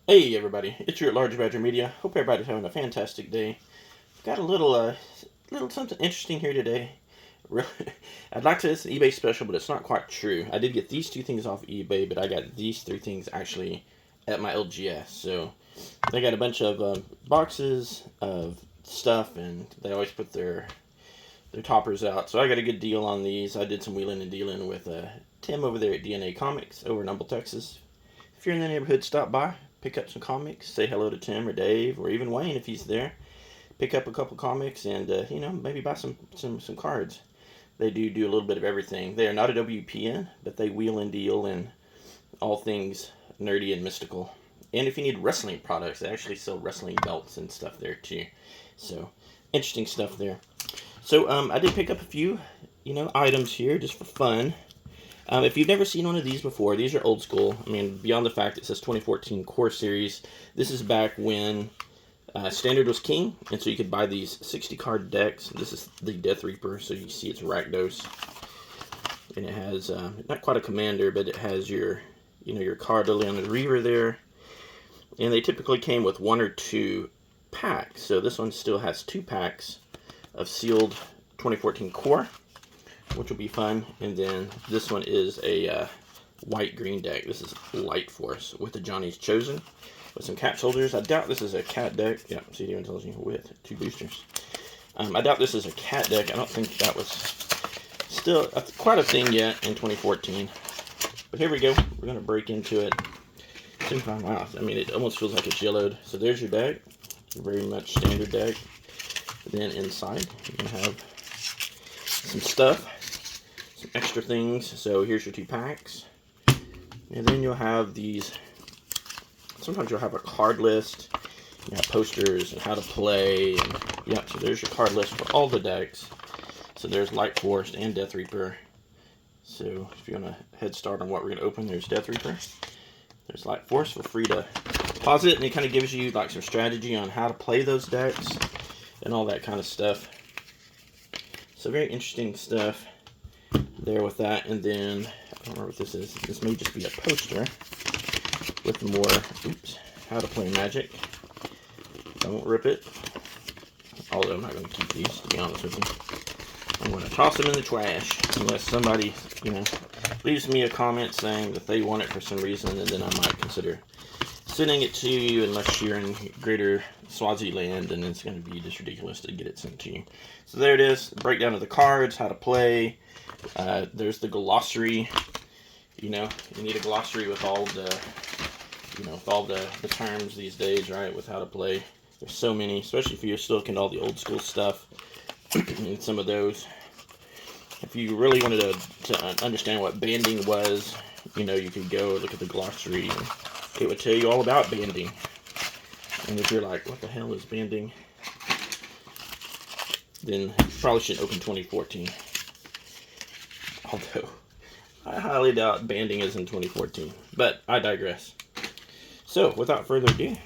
Hey everybody, it's your Large Badger Media. Hope everybody's having a fantastic day. Got a little something interesting here today. Really, I'd like to. It's an eBay special, but it's not quite true. I did get these two things off eBay, but I got these three things actually at my LGS. So they got a bunch of boxes of stuff, and they always put their toppers out. So I got a good deal on these. I did some wheeling and dealing with Tim over there at DNA Comics over in Humble, Texas. If you're in the neighborhood, stop by, pick up some comics, say hello to Tim or Dave or even Wayne if he's there. Pick up a couple comics and maybe buy some cards. They do a little bit of everything. They are not a WPN, but they wheel and deal in all things nerdy and mystical. And if you need wrestling products, they actually sell wrestling belts and stuff there too. So interesting stuff there. So I did pick up a few items here just for fun. If you've never seen one of these before, these are old school. I mean, beyond the fact it says 2014 Core Series, this is back when Standard was king, and so you could buy these 60 card decks. This is the Death Reaper, so you see it's Rakdos, and it has not quite a commander, but it has your card on the Reaver there, and they typically came with one or two packs. So this one still has 2 packs of sealed 2014 Core, which will be fun. And then this one is a white-green deck. This is Light Force with the Johnny's Chosen with some cap holders. I doubt this is a cat deck. Yeah, see, it even tells you with 2 boosters. I doubt this is a cat deck. I don't think that was still quite a thing yet in 2014. But here we go. We're going to break into it. Wow, I mean, it almost feels like it's yellowed. So there's your deck. Very much standard deck. Then inside, you're going to have some stuff. Some extra things. So here's your 2 packs. And then you'll have these. Sometimes you'll have a card list. You have posters and how to play. And yeah, so there's your card list for all the decks. So there's Light Force and Death Reaper. So if you want a head start on what we're going to open, there's Death Reaper. There's Light Force. Feel free to pause it, and it kind of gives you like some strategy on how to play those decks and all that kind of stuff. So very interesting stuff there with that. And then I don't remember what this is. This may just be a poster with more how to play Magic. Don't rip it. Although I'm not going to keep these, to be honest with you. I'm going to toss them in the trash unless somebody leaves me a comment saying that they want it for some reason, and then I might consider sending it to you, unless you're in greater Swaziland, and it's going to be just ridiculous to get it sent to you. So there it is, the breakdown of the cards, how to play. There's the glossary. You need a glossary with all the terms these days, right? With how to play. There's so many, especially if you're still looking at all the old school stuff and some of those. If you really wanted to understand what banding was, you could go look at the glossary, and it would tell you all about banding. And if you're like, what the hell is banding? Then you probably shouldn't open 2014. Although, I highly doubt banding is in 2014. But I digress. So, without further ado,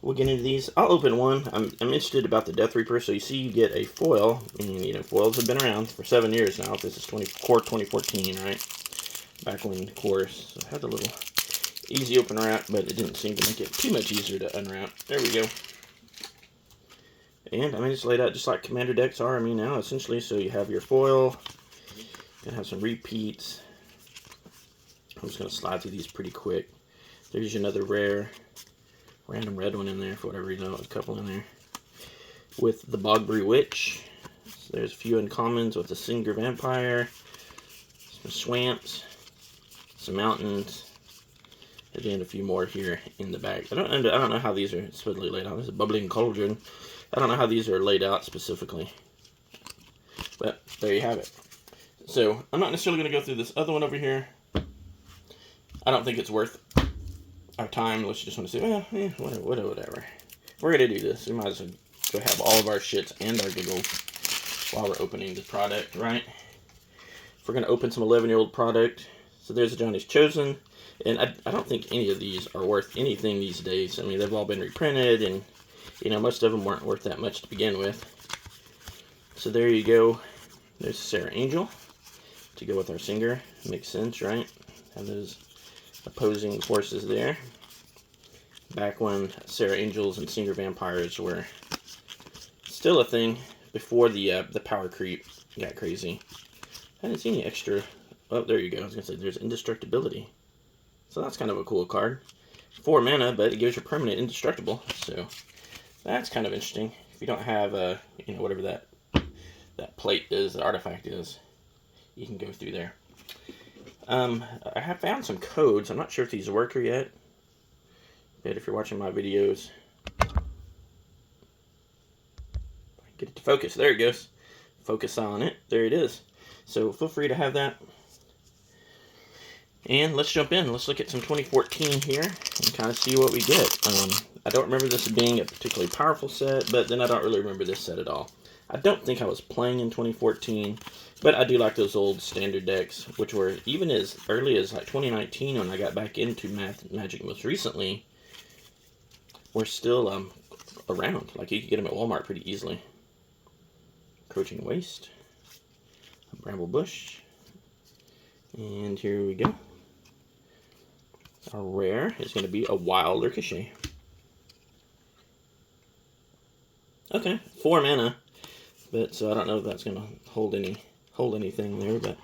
we'll get into these. I'll open one. I'm interested about the Death Reaper. So you see you get a foil. And, foils have been around for 7 years now. This is Core 2014, right? Back when the Course had a little easy open wrap, but it didn't seem to make it too much easier to unwrap. There we go. And, it's laid out just like Commander decks are, now, essentially. So you have your foil. You have some repeats. I'm just going to slide through these pretty quick. There's another random red one in there for whatever reason. There's a couple in there. With the Bogbury Witch. So there's a few uncommons with the Singer Vampire. Some swamps. Some mountains. And then a few more here in the bag. I don't know how these are supposedly laid out. There's a Bubbling Cauldron. I don't know how these are laid out specifically. But there you have it. So I'm not necessarily going to go through this other one over here. I don't think it's worth our time. Let's just want to say, whatever. If we're going to do this, we might as well go have all of our shits and our giggles while we're opening the product, right? If we're going to open some 11-year-old product, so there's the Johnny's Chosen, and I don't think any of these are worth anything these days. They've all been reprinted, and, most of them weren't worth that much to begin with. So there you go. There's Sarah Angel to go with our Singer. Makes sense, right? Have those opposing forces there. back when Sarah Angels and Singer Vampires were still a thing, before the power creep got crazy. I didn't see any extra. Oh, there you go. I was gonna say there's indestructibility, so that's kind of a cool card. 4 mana, but it gives you permanent indestructible, so that's kind of interesting. If you don't have you know, whatever that plate is, the artifact is, you can go through there. I have found some codes. I'm not sure if these work or yet, but if you're watching my videos, get it to focus. There it goes. Focus on it. There it is. So feel free to have that. And let's jump in. Let's look at some 2014 here and kind of see what we get. I don't remember this being a particularly powerful set, but then I don't really remember this set at all. I don't think I was playing in 2014, but I do like those old standard decks, which were even as early as like 2019 when I got back into Magic most recently, were still around. Like, you could get them at Walmart pretty easily. Encroaching Waste, Bramble Bush, and here we go. Our rare is going to be a Wild Ricochet. Okay, 4 mana, but so I don't know if that's going to hold anything there, but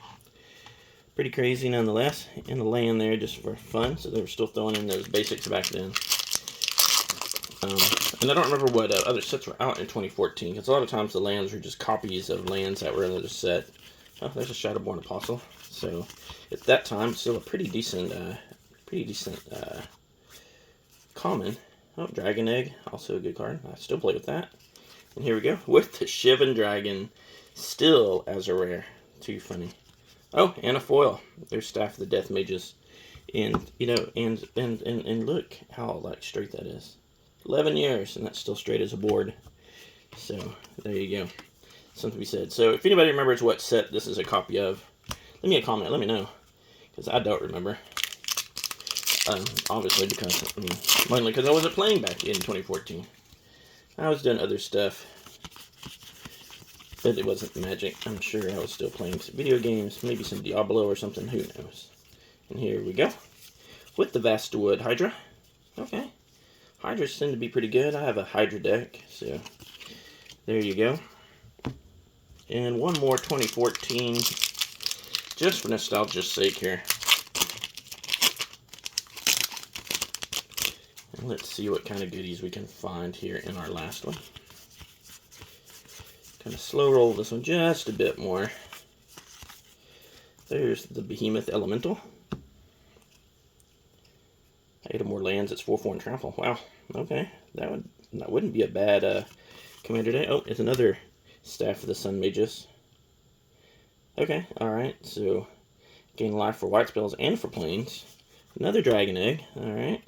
pretty crazy nonetheless. In the land there just for fun, so they were still throwing in those basics back then. And I don't remember what other sets were out in 2014, because a lot of times the lands were just copies of lands that were in another set. Oh, there's a Shadowborn Apostle. So at that time, still a pretty decent common. Oh, Dragon Egg, also a good card. I still play with that. And here we go with the Shivan Dragon, still as a rare. Too funny. Oh, and a foil. There's Staff of the Death Mages, and you know, and look how like straight that is. 11 years, and that's still straight as a board. So there you go. Something to be said. So if anybody remembers what set this is a copy of, leave me a comment. Let me know, because I don't remember. Obviously, because mainly because I wasn't playing back in 2014. I was doing other stuff, but it wasn't Magic. I'm sure I was still playing some video games, maybe some Diablo or something. Who knows? And here we go with the Vastwood Hydra. Okay. Hydras tend to be pretty good. I have a Hydra deck, so there you go. And one more 2014, just for nostalgia's sake here. And let's see what kind of goodies we can find here in our last one. Kind of slow roll this one just a bit more. There's the Behemoth Elemental. 8 or more lands, it's 4/4 and trample. Wow, okay. That wouldn't be a bad commander day. Oh, it's another Staff of the Sun Mages. Okay, alright, so gain life for white spells and for planes. Another Dragon Egg, alright.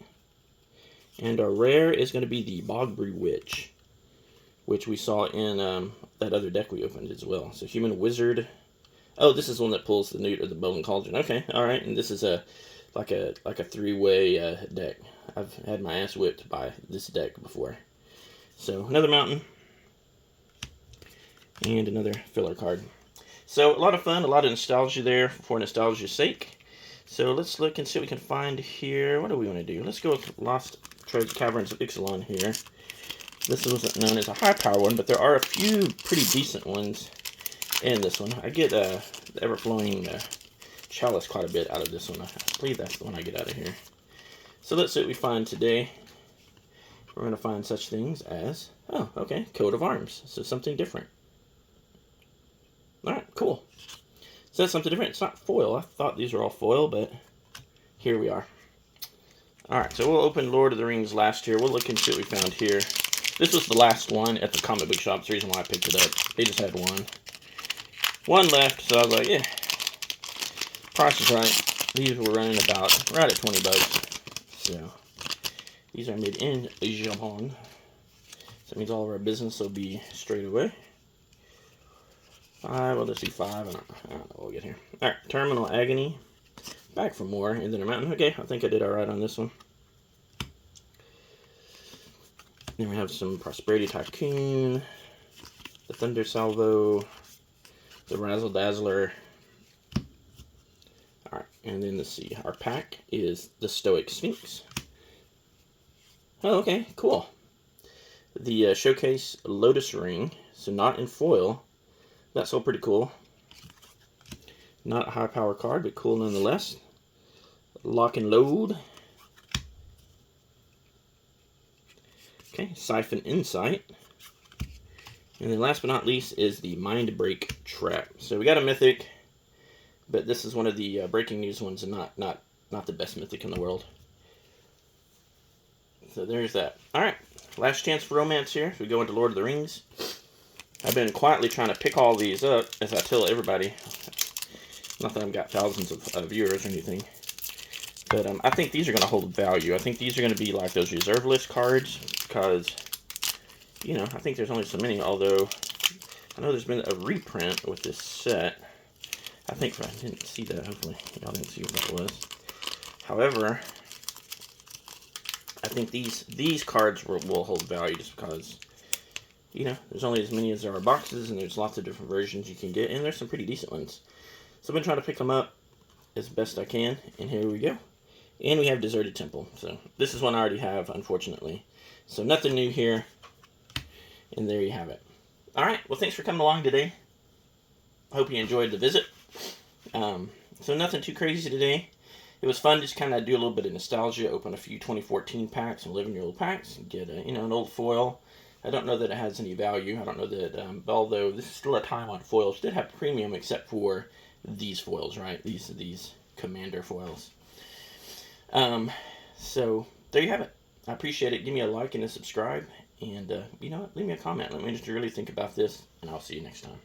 And our rare is going to be the Bogbrew Witch, which we saw in that other deck we opened as well. So Human Wizard. Oh, this is the one that pulls the Newt of the Bowling Cauldron. Okay, alright, and this is like a 3-way deck. I've had my ass whipped by this deck before. So another mountain and another filler card. So a lot of fun, a lot of nostalgia there for nostalgia's sake. So let's look and see what we can find here. What do we want to do? Let's go with Lost Treasure Caverns of Ixalan here. This wasn't known as a high power one, but there are a few pretty decent ones in this one. I get the Everflowing Chalice quite a bit out of this one. I believe that's the one I get out of here. So let's see what we find today. We're going to find such things as, oh, okay, Coat of Arms. So something different. Alright, cool. So that's something different. It's not foil. I thought these were all foil, but here we are. Alright, so we'll open Lord of the Rings last year. We'll look and see what we found here. This was the last one at the comic book shop. It's the reason why I picked it up. They just had one left, so I was like, yeah. Price is right. These were running about right at 20 bucks. So these are made in Japan. So that means all of our business will be straight away. 5, well, let's do 5. I don't know what we'll get here. Alright, Terminal Agony. Back for more. And then a mountain. Okay, I think I did alright on this one. Then we have some Prosperity Tycoon. The Thunder Salvo. The Razzle Dazzler. Alright, and then let's see. Our pack is the Stoic Sphinx. Oh, okay, cool. The Showcase Lotus Ring, so not in foil. That's all pretty cool. Not a high power card, but cool nonetheless. Lock and Load. Okay, Siphon Insight. And then last but not least is the Mind Break Trap. So we got a Mythic, but this is one of the breaking news ones and not the best Mythic in the world. So there's that. Alright, last chance for romance here. So we go into Lord of the Rings. I've been quietly trying to pick all these up, as I tell everybody. Not that I've got thousands of viewers or anything. But I think these are going to hold value. I think these are going to be like those reserve list cards, because, you know, I think there's only so many, although I know there's been a reprint with this set. I think, I didn't see that, hopefully y'all didn't see what that was. However, I think these cards will hold value just because, you know, there's only as many as there are boxes, and there's lots of different versions you can get, and there's some pretty decent ones. So I've been trying to pick them up as best I can, and here we go. And we have Deserted Temple. So this is one I already have, unfortunately. So nothing new here, and there you have it. Alright, well thanks for coming along today. Hope you enjoyed the visit. So nothing too crazy today. It was fun to just kind of do a little bit of nostalgia, open a few 2014 packs, some 11-year-old packs, and get a, you know, an old foil. I don't know that it has any value. I don't know that, although this is still a time on foils, did have premium except for these foils, right? These Commander foils. So there you have it. I appreciate it. Give me a like and a subscribe, and you know what? Leave me a comment. Let me just really think about this, and I'll see you next time.